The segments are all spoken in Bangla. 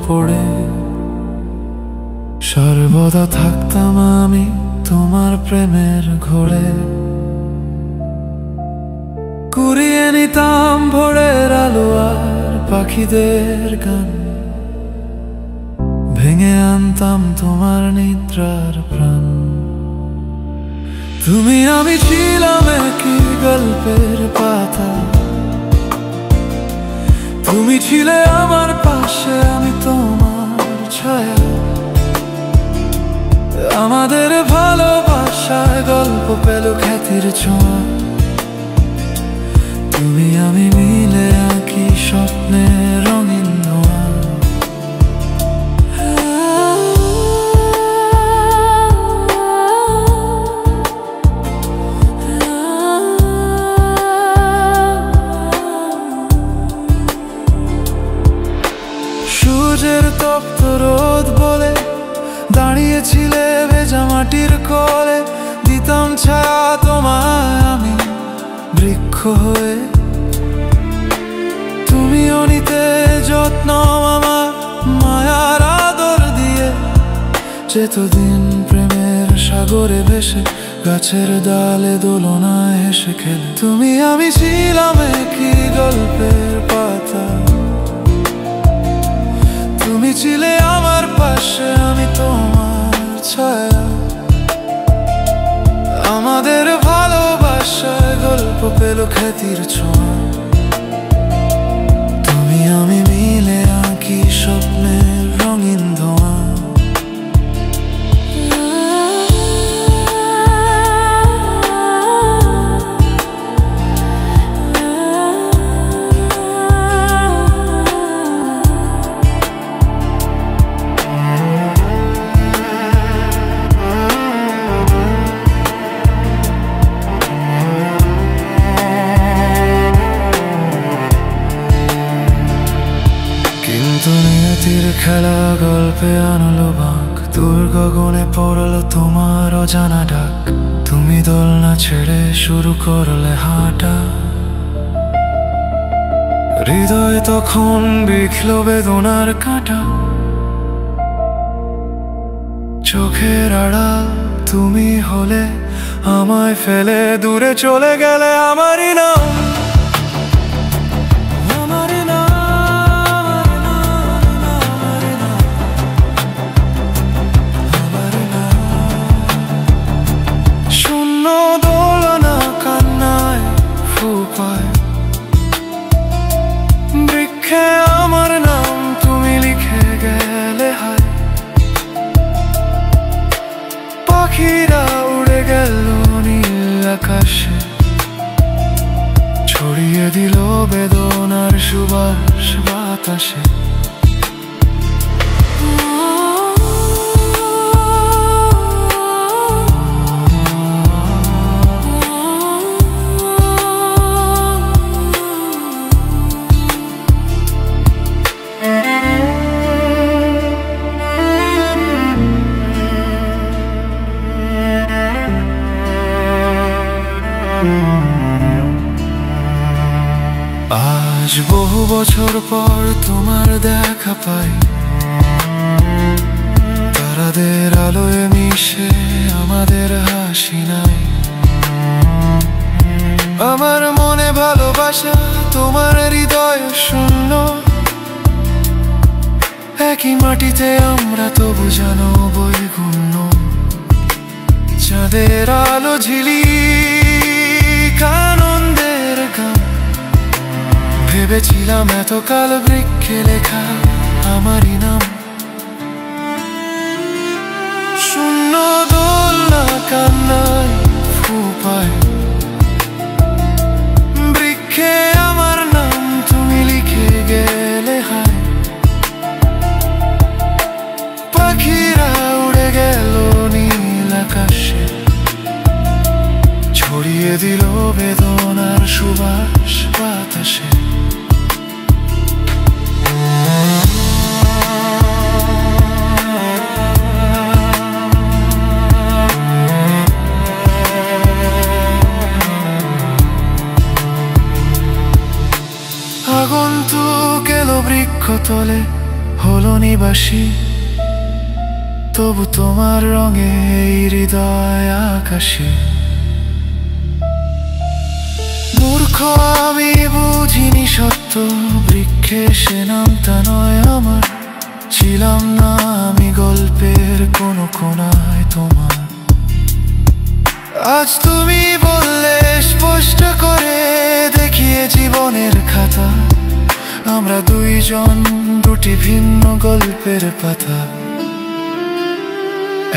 পড়ে সর্বদা থাকতাম আমি তোমার প্রেমের ঘোরে। কুড়িয়ে নিতাম ভোরের আলো আর পাখিদের গান, ভেঙে আনতাম তোমার নিদ্রার প্রাণ। তুমি আমি ছিলাম একই গল্পের পাতা, তুমি ছিলে আমার পাশে, আমি তোমার ছায়া। আমাদের ভালোবাসায় গল্প পেল খ্যাতির ছোঁয়া। তুমি আমি মিলে আঁকি স্বপ্নের রঙিন ধোঁয়া। সূর্যের তপ্ত রোদ বলে দাঁড়িয়েছিলে ভেজা মাটির কোলে, দিতাম ছায়া তোমায় আমি বৃক্ষ হয়ে। তুমিও নিতে যত্ন আমার মায়ার আদর দিয়ে, যেতদিন প্রেমের সাগরে ভেসে গাছের ডালে দোলনায় হেসে খেলে। তুমি আমি ছিলাম একই গল্পের পাতা, তুমি ছিলে আমার পাশে, আমি তোমার ছায়া। আমাদের ভালোবাসায় গল্প পেল খ্যাতির ছোঁয়া। তুমি আমি মিলে আঁকি স্বপ্নের রঙিন ধোঁয়া। নিয়তির খেলা গল্পে আনলো বাঁক, দূর গগনে পড়লো তোমার অজানা ডাক। তুমি দোলনা ছেড়ে শুরু করলে হাঁটা, হৃদয় তখন বিখলো বেদনার কাঁটা। চোখের আড়াল তুমি হলে, আমায় ফেলে দূরে চলে গেলে। আমারই নাম দোলনা কান্নায় ফুপায়, বৃক্ষে আমার নাম তুমি লিখে গেলে হায়। পাখিরা উড়ে গেল নীল আকাশে, ছড়িয়ে দিল বেদনার সুবাস বাতাসে। আজ বহু বছর পর তোমার দেখা পাই, তারাদের আলোয় মিশে আমাদের হাসি নাই। আমার মনে ভালোবাসা, তোমার হৃদয় শূন্য। একই মাটিতে আমরা তবু জানো বৈগুণ্য। চাঁদের আলো ঝিলিক আনন্দের গান, ভেবেছিলাম এতকাল বৃক্ষে লেখা আমারই নাম। শূন্য দোলনা কান্নায় ফুপায়, বৃক্ষে আমার নাম তুমি লিখে গেলে হায়। পাখিরা উড়ে গেল নীল আকাশে, ছড়িয়ে দিল বেদনার সুবাস বাতাসে। আগন্তুক এলো বৃক্ষ তলে, হলো নিবা বাসি, তবু তোমার রঙে এই হৃদয় আকাশে। মূর্খ আমি বুঝিনি সত্য, বৃক্ষে সে নামটা নয় আমার। ছিলাম না আমি গল্পের কোনো কোনায় তোমার। আজ তুমি বললে স্পষ্ট করে, দেখিয়ে জীবনের খাতা, আমরা দুইজন দুটি ভিন্ন গল্পের পাতা।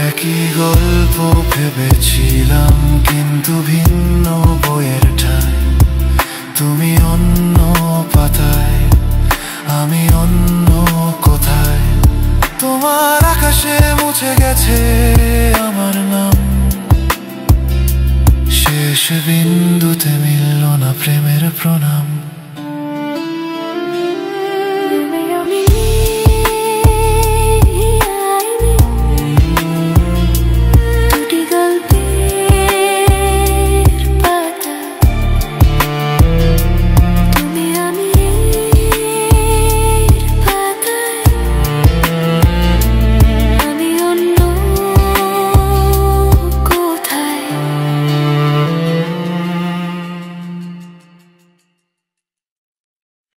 একই গল্প ভেবেছিলাম, কিন্তু ভিন্ন বইয়ের ঠায়। তুমি অন্য পাতায়, আমি অন্য কোথায়। তোমার আকাশে মুছে গেছে আমার নাম, শেষ বিন্দুতে মিলল না প্রেমের প্রণাম।